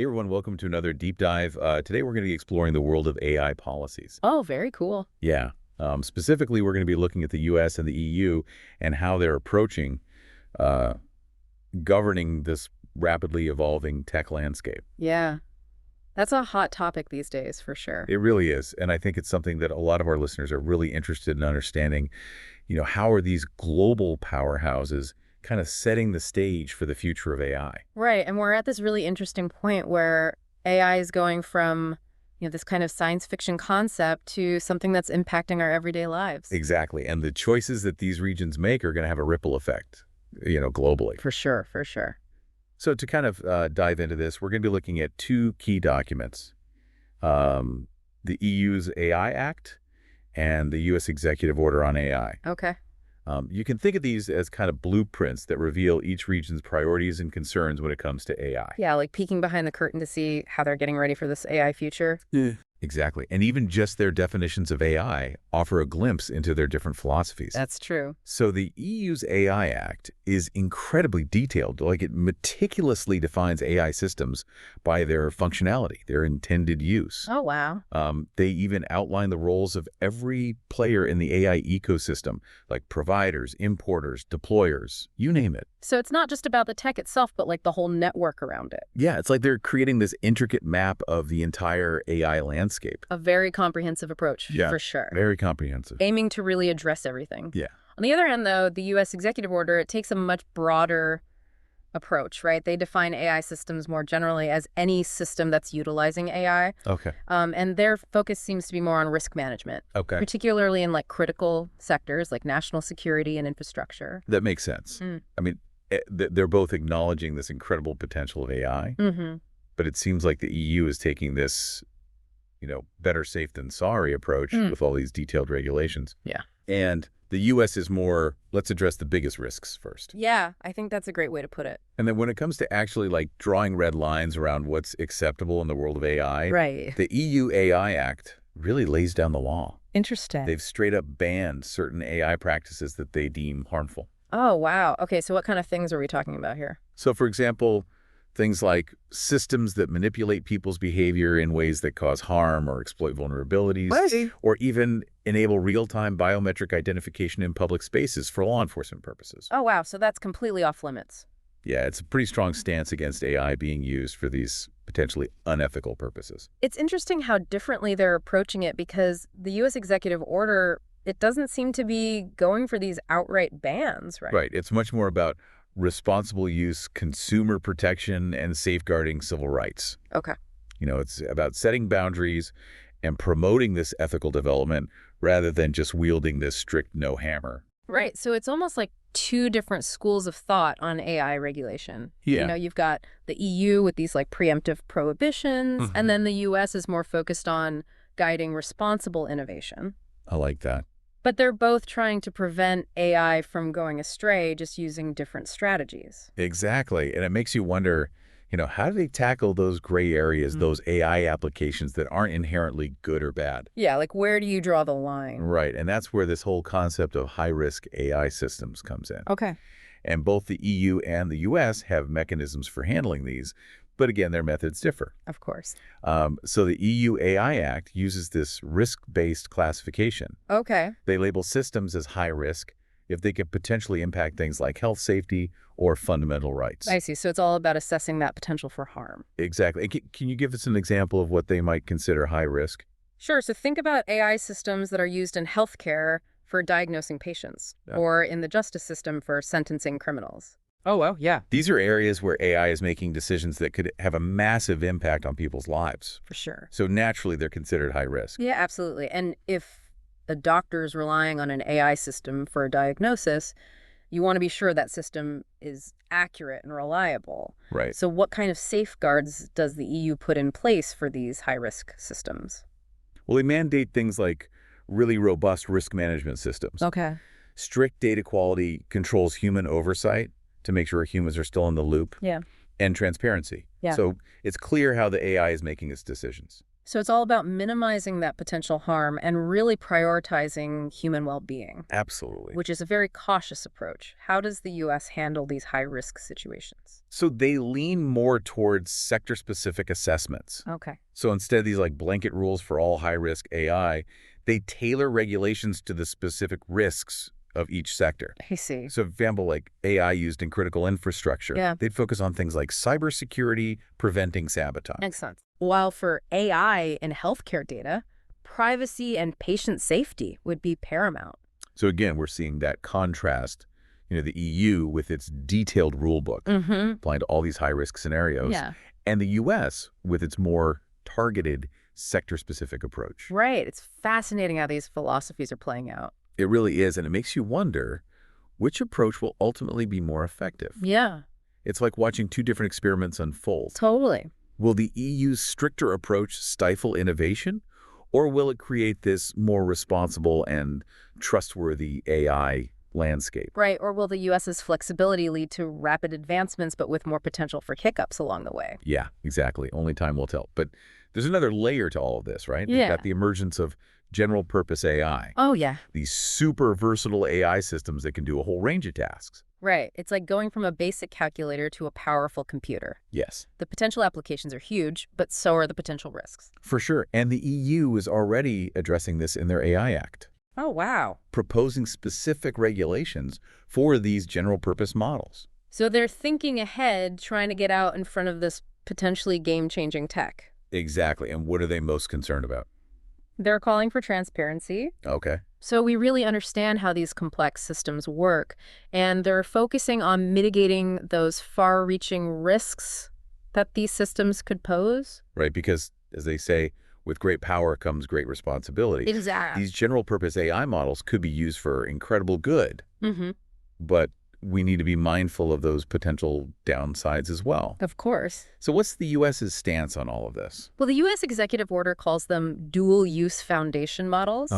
Hey everyone, welcome to another deep dive. Today we're going to be exploring the world of AI policies. Oh, very cool. Yeah. Specifically, we're going to be looking at the US and the EU and how they're approaching uh, governing this rapidly evolving tech landscape. Yeah. That's a hot topic these days, for sure. It really is. And I think it's something that a lot of our listeners are really interested in understanding. How are these global powerhouses kind of setting the stage for the future of AI? Right. And we're at this really interesting point where AI is going from, this kind of science fiction concept to something that's impacting our everyday lives. Exactly. And the choices that these regions make are going to have a ripple effect, globally. For sure, for sure. So to kind of dive into this, we're going to be looking at two key documents, the EU's AI Act and the U.S. Executive Order on AI. Okay. You can think of these as kind of blueprints that reveal each region's priorities and concerns when it comes to AI. Yeah, like peeking behind the curtain to see how they're getting ready for this AI future. Yeah. Exactly. And even just their definitions of AI offer a glimpse into their different philosophies. That's true. So the EU's AI Act is incredibly detailed. Like, it meticulously defines AI systems by their functionality, their intended use. Oh, wow. They even outline the roles of every player in the AI ecosystem, like providers, importers, deployers, you name it. So it's not just about the tech itself, but like the whole network around it. Yeah, it's like they're creating this intricate map of the entire AI landscape. A very comprehensive approach, Yeah, for sure. very comprehensive. Aiming to really address everything. Yeah. On the other hand, though, the U.S. Executive Order, it takes a much broader approach, right? They define AI systems more generally as any system that's utilizing AI. Okay. And their focus seems to be more on risk management, Okay. particularly in like critical sectors like national security and infrastructure. That makes sense. Mm. I mean, they're both acknowledging this incredible potential of AI, Mm-hmm. but it seems like the EU is taking this, better safe than sorry approach with all these detailed regulations. Yeah. And the U.S. is more, let's address the biggest risks first. Yeah, I think that's a great way to put it. And then when it comes to actually like drawing red lines around what's acceptable in the world of AI, Right. the EU AI Act really lays down the law. Interesting. They've straight up banned certain AI practices that they deem harmful. Oh, wow. Okay, so what kind of things are we talking about here? So, for example, things like systems that manipulate people's behavior in ways that cause harm or exploit vulnerabilities, What? or even enable real-time biometric identification in public spaces for law enforcement purposes. Oh, wow. So that's completely off limits. Yeah, it's a pretty strong stance against AI being used for these potentially unethical purposes. It's interesting how differently they're approaching it because the U.S. Executive Order, it doesn't seem to be going for these outright bans, right? Right. It's much more about responsible use, consumer protection, and safeguarding civil rights. Okay. It's about setting boundaries and promoting this ethical development rather than just wielding this strict no hammer. Right. So it's almost like two different schools of thought on AI regulation. Yeah. You've got the EU with these like preemptive prohibitions, and then the U.S. is more focused on guiding responsible innovation. I like that. But they're both trying to prevent AI from going astray, just using different strategies. Exactly. And it makes you wonder, how do they tackle those gray areas, those AI applications that aren't inherently good or bad? Yeah, like where do you draw the line? Right. And that's where this whole concept of high-risk AI systems comes in. Okay. And both the EU and the US have mechanisms for handling these. But again, their methods differ. Of course. So the EU AI Act uses this risk-based classification. Okay. They label systems as high risk if they could potentially impact things like health, safety, or fundamental rights. I see. So it's all about assessing that potential for harm. Exactly. And can you give us an example of what they might consider high risk? Sure. So think about AI systems that are used in healthcare for diagnosing patients or in the justice system for sentencing criminals. Oh, well, yeah. These are areas where AI is making decisions that could have a massive impact on people's lives. For sure. So naturally, they're considered high risk. Yeah, absolutely. And if a doctor is relying on an AI system for a diagnosis, you want to be sure that system is accurate and reliable. Right. So what kind of safeguards does the EU put in place for these high-risk systems? Well, they mandate things like really robust risk management systems. Okay. Strict data quality controls human oversight to make sure humans are still in the loop. Yeah. And transparency. Yeah. So it's clear how the AI is making its decisions. So it's all about minimizing that potential harm and really prioritizing human well-being, Absolutely. which is a very cautious approach. How does the U.S. handle these high-risk situations? So they lean more towards sector-specific assessments. Okay. So instead of these like blanket rules for all high-risk AI, they tailor regulations to the specific risks of each sector. I see. So, for example, like AI used in critical infrastructure, Yeah. they'd focus on things like cybersecurity, preventing sabotage. Makes sense. While for AI and healthcare data, privacy and patient safety would be paramount. So again, we're seeing that contrast, the EU with its detailed rule book Mm-hmm. applying to all these high-risk scenarios, Yeah. and the US with its more targeted sector-specific approach. Right. It's fascinating how these philosophies are playing out. It really is, and it makes you wonder which approach will ultimately be more effective. Yeah, It's like watching two different experiments unfold. totally. Will the EU's stricter approach stifle innovation, or will it create this more responsible and trustworthy AI landscape? Right. Or will the U.S.'s flexibility lead to rapid advancements, but with more potential for hiccups along the way? Yeah, exactly. Only time will tell. But there's another layer to all of this, right? We've Yeah. got the emergence of general-purpose AI, Oh, yeah. these super versatile AI systems that can do a whole range of tasks. Right. It's like going from a basic calculator to a powerful computer. Yes, The potential applications are huge, but so are the potential risks. for sure. And the EU is already addressing this in their AI Act, Oh, wow. proposing specific regulations for these general-purpose models. So they're thinking ahead, trying to get out in front of this potentially game-changing tech. Exactly. And what are they most concerned about? They're calling for transparency. Okay. So we really understand how these complex systems work, and they're focusing on mitigating those far-reaching risks that these systems could pose. Right, because, as they say, with great power comes great responsibility. Exactly. These general-purpose AI models could be used for incredible good, Mm-hmm. but we need to be mindful of those potential downsides as well. Of course. So what's the U.S.'s stance on all of this? Well, the U.S. executive order calls them dual-use foundation models,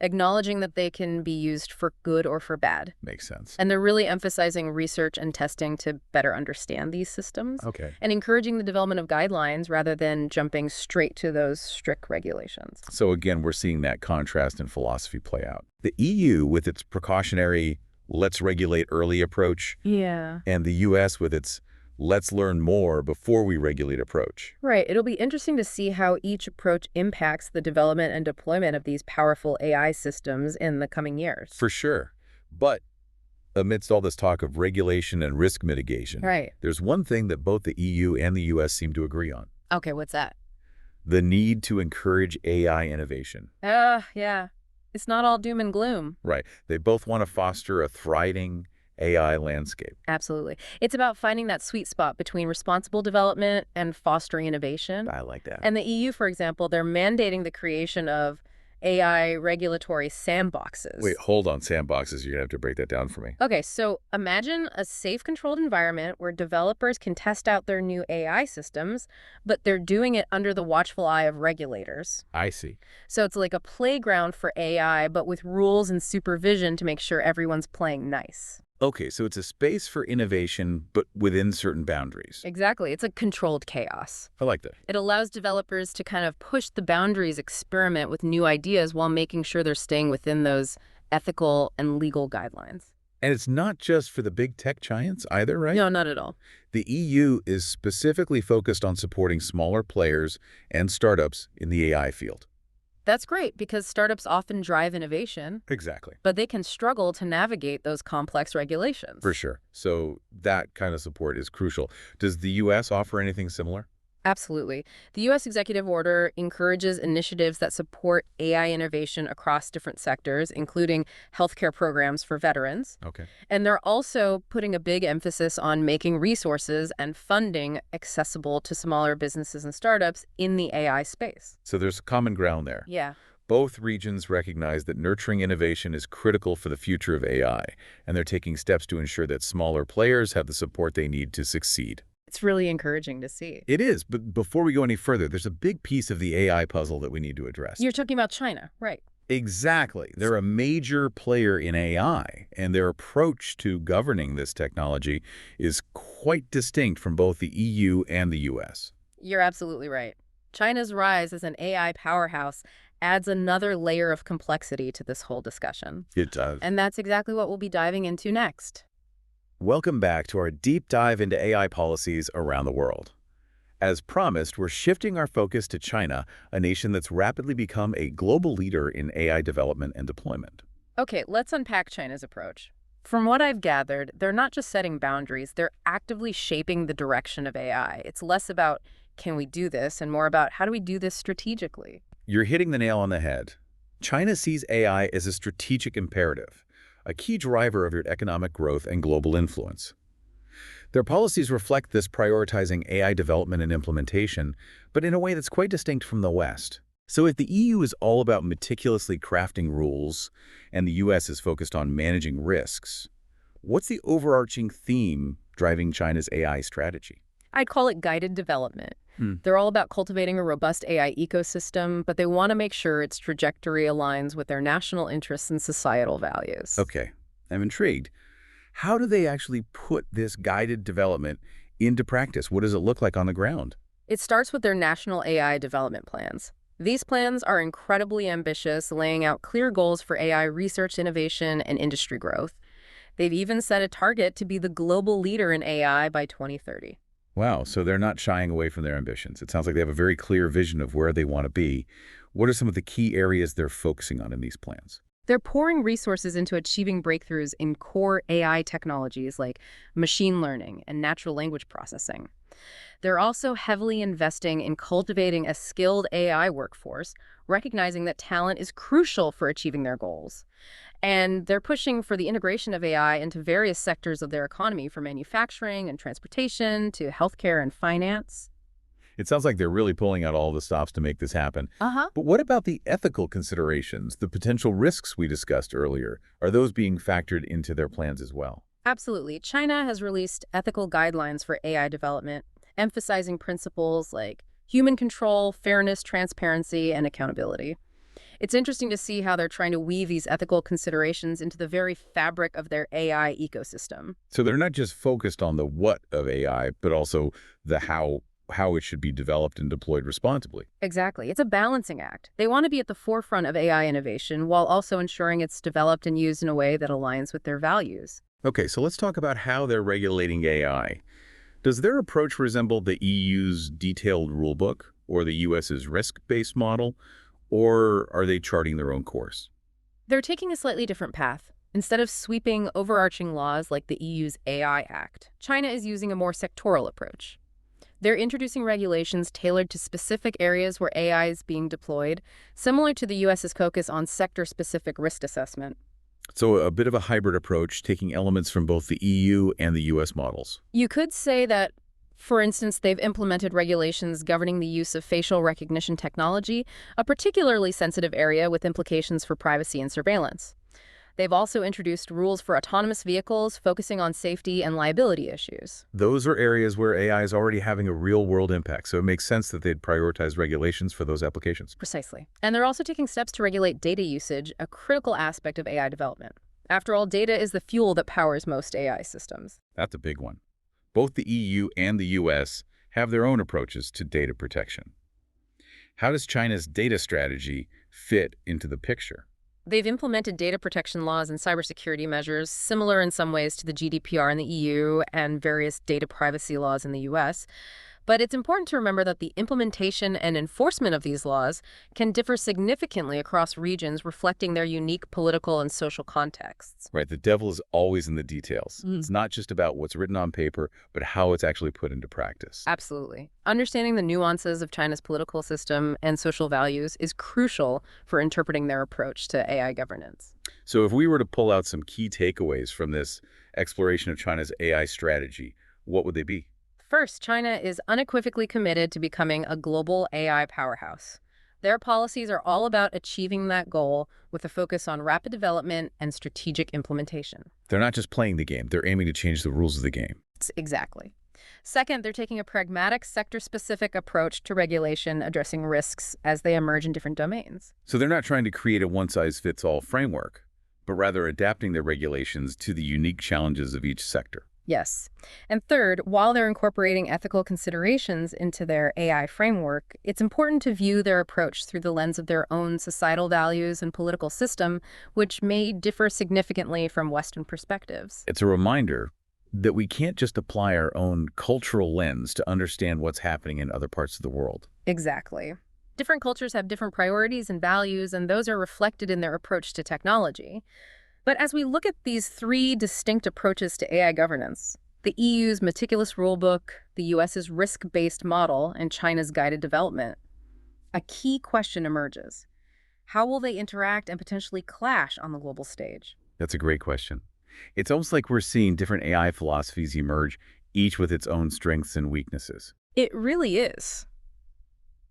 acknowledging that they can be used for good or for bad. Makes sense. And they're really emphasizing research and testing to better understand these systems Okay. and encouraging the development of guidelines rather than jumping straight to those strict regulations. So again, we're seeing that contrast in philosophy play out. The EU with its precautionary let's regulate early approach, Yeah. and the U.S. with its let's learn more before we regulate approach. Right. It'll be interesting to see how each approach impacts the development and deployment of these powerful AI systems in the coming years. For sure. But amidst all this talk of regulation and risk mitigation, Right. there's one thing that both the EU and the U.S. seem to agree on: Okay, what's that? the need to encourage AI innovation. Yeah. It's not all doom and gloom. Right. They both want to foster a thriving AI landscape. Absolutely. It's about finding that sweet spot between responsible development and fostering innovation. I like that. And the EU, for example, they're mandating the creation of AI regulatory sandboxes. Wait, hold on, sandboxes. You're going to have to break that down for me. Okay, so imagine a safe, controlled environment where developers can test out their new AI systems, but they're doing it under the watchful eye of regulators. I see. So it's like a playground for AI, but with rules and supervision to make sure everyone's playing nice. Okay, so it's a space for innovation, but within certain boundaries. Exactly. It's a controlled chaos. I like that. It allows developers to kind of push the boundaries, experiment with new ideas while making sure they're staying within those ethical and legal guidelines. And it's not just for the big tech giants either, right? No, not at all. The EU is specifically focused on supporting smaller players and startups in the AI field. That's great because startups often drive innovation, Exactly. but they can struggle to navigate those complex regulations. For sure. So that kind of support is crucial. Does the U.S. offer anything similar? Absolutely. The U.S. executive order encourages initiatives that support AI innovation across different sectors, including healthcare programs for veterans. Okay. And they're also putting a big emphasis on making resources and funding accessible to smaller businesses and startups in the AI space. So there's common ground there. Yeah. Both regions recognize that nurturing innovation is critical for the future of AI, and they're taking steps to ensure that smaller players have the support they need to succeed. It's really encouraging to see. It is, but before we go any further, there's a big piece of the AI puzzle that we need to address. You're talking about China, right? Exactly. They're a major player in AI, and their approach to governing this technology is quite distinct from both the EU and the US. You're absolutely right. China's rise as an AI powerhouse adds another layer of complexity to this whole discussion. It does. And that's exactly what we'll be diving into next. Welcome back to our deep dive into AI policies around the world. As promised, we're shifting our focus to China, a nation that's rapidly become a global leader in AI development and deployment. Okay, let's unpack China's approach. From what I've gathered, they're not just setting boundaries, they're actively shaping the direction of AI. It's less about, can we do this, and more about, how do we do this strategically? You're hitting the nail on the head. China sees AI as a strategic imperative, a key driver of your economic growth and global influence. Their policies reflect this, prioritizing AI development and implementation, but in a way that's quite distinct from the West. So if the EU is all about meticulously crafting rules and the US is focused on managing risks, what's the overarching theme driving China's AI strategy? I'd call it guided development. Hmm. They're all about cultivating a robust AI ecosystem, but they want to make sure its trajectory aligns with their national interests and societal values. Okay, I'm intrigued. How do they actually put this guided development into practice? What does it look like on the ground? It starts with their national AI development plans. These plans are incredibly ambitious, laying out clear goals for AI research, innovation, and industry growth. They've even set a target to be the global leader in AI by 2030. Wow, so they're not shying away from their ambitions. It sounds like they have a very clear vision of where they want to be. What are some of the key areas they're focusing on in these plans? They're pouring resources into achieving breakthroughs in core AI technologies like machine learning and natural language processing. They're also heavily investing in cultivating a skilled AI workforce, recognizing that talent is crucial for achieving their goals. And they're pushing for the integration of AI into various sectors of their economy, from manufacturing and transportation to healthcare and finance. It sounds like they're really pulling out all the stops to make this happen. Uh-huh. But what about the ethical considerations, the potential risks we discussed earlier? Are those being factored into their plans as well? Absolutely. China has released ethical guidelines for AI development, emphasizing principles like human control, fairness, transparency, and accountability. It's interesting to see how they're trying to weave these ethical considerations into the very fabric of their AI ecosystem. So they're not just focused on the what of AI, but also the how it should be developed and deployed responsibly. Exactly. It's a balancing act. They want to be at the forefront of AI innovation while also ensuring it's developed and used in a way that aligns with their values. Okay, so let's talk about how they're regulating AI. Does their approach resemble the EU's detailed rulebook or the US's risk-based model, or are they charting their own course? They're taking a slightly different path. Instead of sweeping, overarching laws like the EU's AI Act, China is using a more sectoral approach. They're introducing regulations tailored to specific areas where AI is being deployed, similar to the US's focus on sector-specific risk assessment. So a bit of a hybrid approach, taking elements from both the EU and the US models. You could say that, for instance, they've implemented regulations governing the use of facial recognition technology, a particularly sensitive area with implications for privacy and surveillance. They've also introduced rules for autonomous vehicles, focusing on safety and liability issues. Those are areas where AI is already having a real-world impact, so it makes sense that they'd prioritize regulations for those applications. Precisely. And they're also taking steps to regulate data usage, a critical aspect of AI development. After all, data is the fuel that powers most AI systems. That's a big one. Both the EU and the US have their own approaches to data protection. How does China's data strategy fit into the picture? They've implemented data protection laws and cybersecurity measures, similar in some ways to the GDPR in the EU and various data privacy laws in the US. But it's important to remember that the implementation and enforcement of these laws can differ significantly across regions, reflecting their unique political and social contexts. Right, the devil is always in the details. Mm. It's not just about what's written on paper, but how it's actually put into practice. Absolutely. Understanding the nuances of China's political system and social values is crucial for interpreting their approach to AI governance. So if we were to pull out some key takeaways from this exploration of China's AI strategy, what would they be? First, China is unequivocally committed to becoming a global AI powerhouse. Their policies are all about achieving that goal with a focus on rapid development and strategic implementation. They're not just playing the game, they're aiming to change the rules of the game. Exactly. Second, they're taking a pragmatic, sector-specific approach to regulation, addressing risks as they emerge in different domains. So they're not trying to create a one-size-fits-all framework, but rather adapting their regulations to the unique challenges of each sector. Yes. And third, while they're incorporating ethical considerations into their AI framework, it's important to view their approach through the lens of their own societal values and political system, which may differ significantly from Western perspectives. It's a reminder that we can't just apply our own cultural lens to understand what's happening in other parts of the world. Exactly. Different cultures have different priorities and values, and those are reflected in their approach to technology. But as we look at these three distinct approaches to AI governance, the EU's meticulous rulebook, the US's risk-based model, and China's guided development, a key question emerges. How will they interact and potentially clash on the global stage? That's a great question. It's almost like we're seeing different AI philosophies emerge, each with its own strengths and weaknesses. It really is.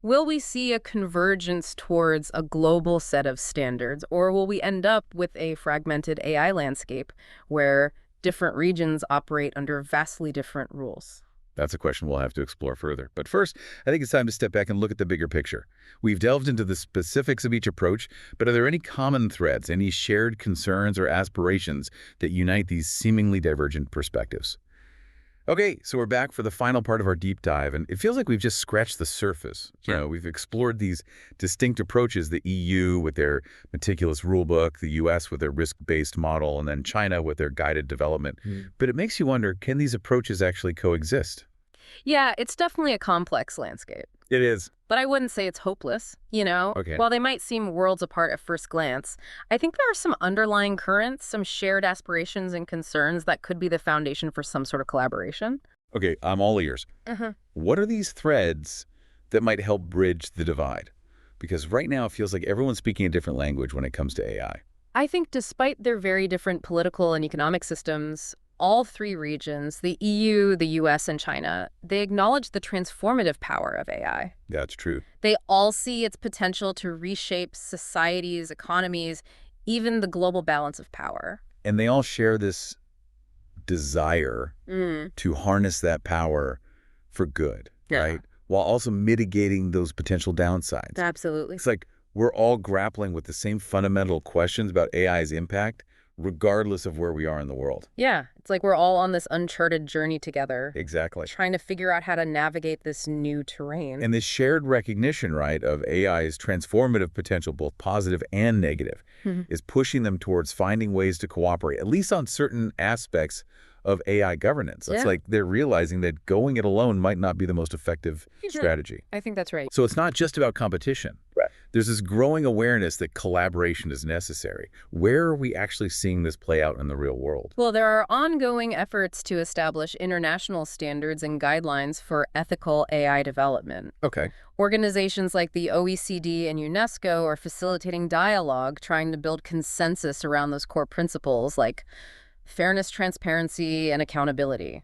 Will we see a convergence towards a global set of standards, or will we end up with a fragmented AI landscape where different regions operate under vastly different rules? That's a question we'll have to explore further. But first, I think it's time to step back and look at the bigger picture. We've delved into the specifics of each approach, but are there any common threads, any shared concerns or aspirations that unite these seemingly divergent perspectives? Okay, so we're back for the final part of our deep dive, and it feels like we've just scratched the surface. We've explored these distinct approaches, the EU with their meticulous rulebook, the US with their risk-based model, and then China with their guided development. But it makes you wonder, can these approaches actually coexist? Yeah, it's definitely a complex landscape. It is. But I wouldn't say it's hopeless, Okay. While they might seem worlds apart at first glance, I think there are some underlying currents, some shared aspirations and concerns that could be the foundation for some sort of collaboration. Okay, I'm all ears. What are these threads that might help bridge the divide? Because right now it feels like everyone's speaking a different language when it comes to AI. I think despite their very different political and economic systems, all three regions, the EU, the US, and China, they acknowledge the transformative power of AI. That's true. They all see its potential to reshape societies, economies, even the global balance of power. And they all share this desire to harness that power for good, right? While also mitigating those potential downsides. Absolutely. It's like we're all grappling with the same fundamental questions about AI's impact, regardless of where we are in the world. Yeah, it's like we're all on this uncharted journey together. Exactly. Trying to figure out how to navigate this new terrain. And this shared recognition, right, of AI's transformative potential, both positive and negative, is pushing them towards finding ways to cooperate, at least on certain aspects of AI governance. It's like they're realizing that going it alone might not be the most effective strategy. I think that's right. So it's not just about competition. Right. There's this growing awareness that collaboration is necessary. Where are we actually seeing this play out in the real world? Well, there are ongoing efforts to establish international standards and guidelines for ethical AI development. Okay. Organizations like the OECD and UNESCO are facilitating dialogue, trying to build consensus around those core principles like fairness, transparency, and accountability.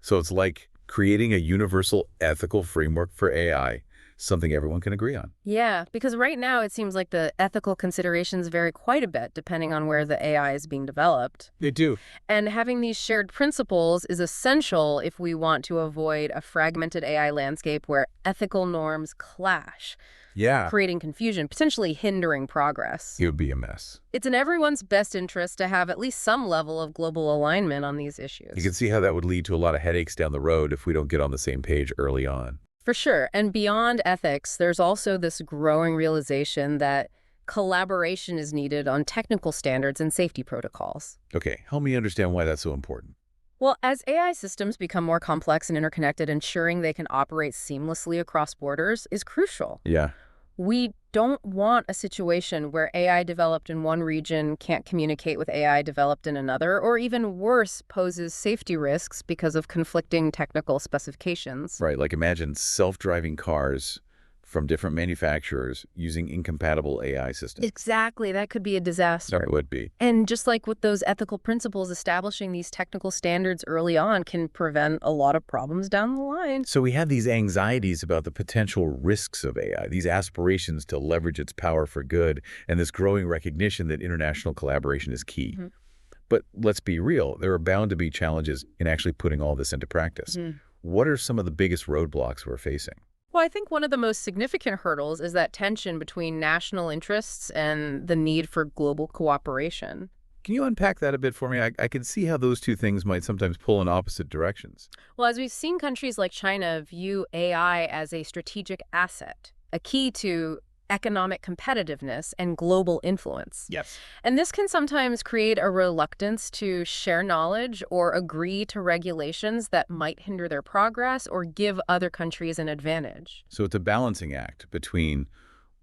So it's like creating a universal ethical framework for AI, something everyone can agree on. Yeah, because right now it seems like the ethical considerations vary quite a bit depending on where the AI is being developed. They do. And having these shared principles is essential if we want to avoid a fragmented AI landscape where ethical norms clash, creating confusion, potentially hindering progress. It would be a mess. It's in everyone's best interest to have at least some level of global alignment on these issues. You can see how that would lead to a lot of headaches down the road if we don't get on the same page early on. For sure. And beyond ethics, there's also this growing realization that collaboration is needed on technical standards and safety protocols. Okay, help me understand why that's so important. Well, as AI systems become more complex and interconnected, ensuring they can operate seamlessly across borders is crucial. Yeah. We don't want a situation where AI developed in one region can't communicate with AI developed in another, or even worse, poses safety risks because of conflicting technical specifications. Right, like imagine self-driving cars from different manufacturers using incompatible AI systems. Exactly. That could be a disaster. It would be. And just like with those ethical principles, establishing these technical standards early on can prevent a lot of problems down the line. So we have these anxieties about the potential risks of AI, these aspirations to leverage its power for good, and this growing recognition that international collaboration is key. But let's be real, there are bound to be challenges in actually putting all this into practice. What are some of the biggest roadblocks we're facing? Well, I think one of the most significant hurdles is that tension between national interests and the need for global cooperation. Can you unpack that a bit for me? I can see how those two things might sometimes pull in opposite directions. Well, as we've seen countries like China view AI as a strategic asset, a key to economic competitiveness and global influence. Yes. And this can sometimes create a reluctance to share knowledge or agree to regulations that might hinder their progress or give other countries an advantage. So it's a balancing act between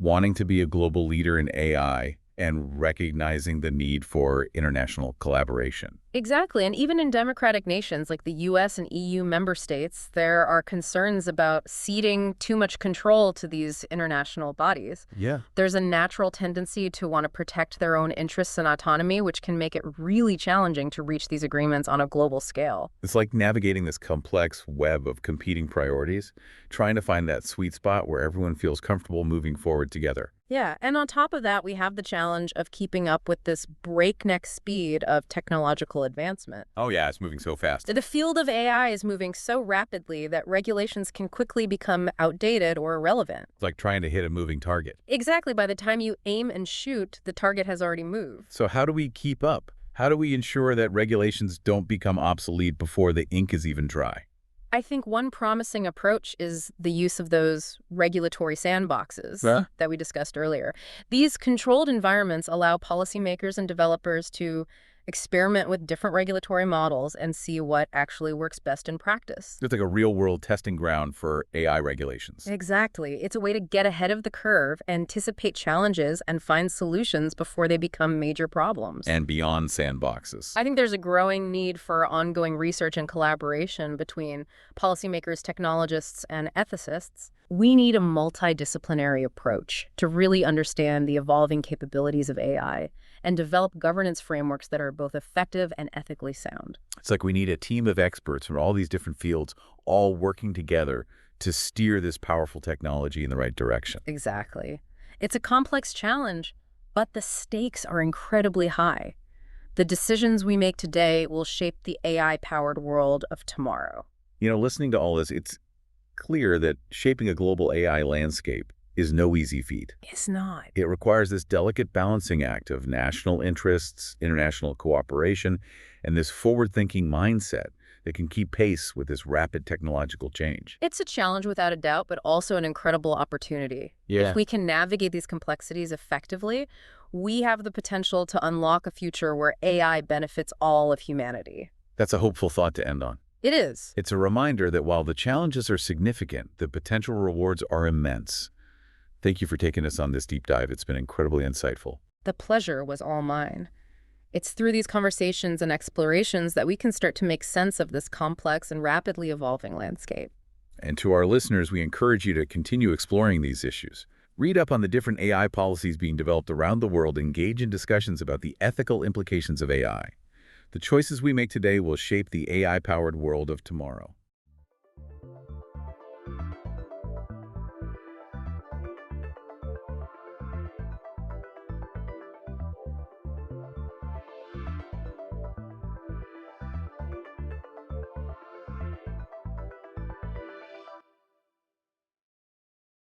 wanting to be a global leader in AI and recognizing the need for international collaboration. Exactly. And even in democratic nations like the US and EU member states, there are concerns about ceding too much control to these international bodies. Yeah. There's a natural tendency to want to protect their own interests and autonomy, which can make it really challenging to reach these agreements on a global scale. It's like navigating this complex web of competing priorities, trying to find that sweet spot where everyone feels comfortable moving forward together. Yeah, and on top of that, we have the challenge of keeping up with this breakneck speed of technological advancement. Oh yeah, it's moving so fast. The field of AI is moving so rapidly that regulations can quickly become outdated or irrelevant. It's like trying to hit a moving target. Exactly. By the time you aim and shoot, the target has already moved. So how do we keep up? How do we ensure that regulations don't become obsolete before the ink is even dry? I think one promising approach is the use of those regulatory sandboxes that we discussed earlier. These controlled environments allow policymakers and developers to experiment with different regulatory models and see what actually works best in practice. It's like a real-world testing ground for AI regulations. Exactly. It's a way to get ahead of the curve, anticipate challenges, and find solutions before they become major problems. And beyond sandboxes. I think there's a growing need for ongoing research and collaboration between policymakers, technologists, and ethicists. We need a multidisciplinary approach to really understand the evolving capabilities of AI and develop governance frameworks that are both effective and ethically sound. It's like we need a team of experts from all these different fields all working together to steer this powerful technology in the right direction. Exactly. It's a complex challenge, but the stakes are incredibly high. The decisions we make today will shape the AI-powered world of tomorrow. You know, listening to all this, it's clear that shaping a global AI landscape is no easy feat. It's not. It requires this delicate balancing act of national interests, international cooperation, and this forward-thinking mindset that can keep pace with this rapid technological change. It's a challenge without a doubt, but also an incredible opportunity. Yeah. If we can navigate these complexities effectively, we have the potential to unlock a future where AI benefits all of humanity. That's a hopeful thought to end on. It is. It's a reminder that while the challenges are significant, the potential rewards are immense. Thank you for taking us on this deep dive. It's been incredibly insightful. The pleasure was all mine. It's through these conversations and explorations that we can start to make sense of this complex and rapidly evolving landscape. And to our listeners, we encourage you to continue exploring these issues. Read up on the different AI policies being developed around the world, engage in discussions about the ethical implications of AI. The choices we make today will shape the AI-powered world of tomorrow.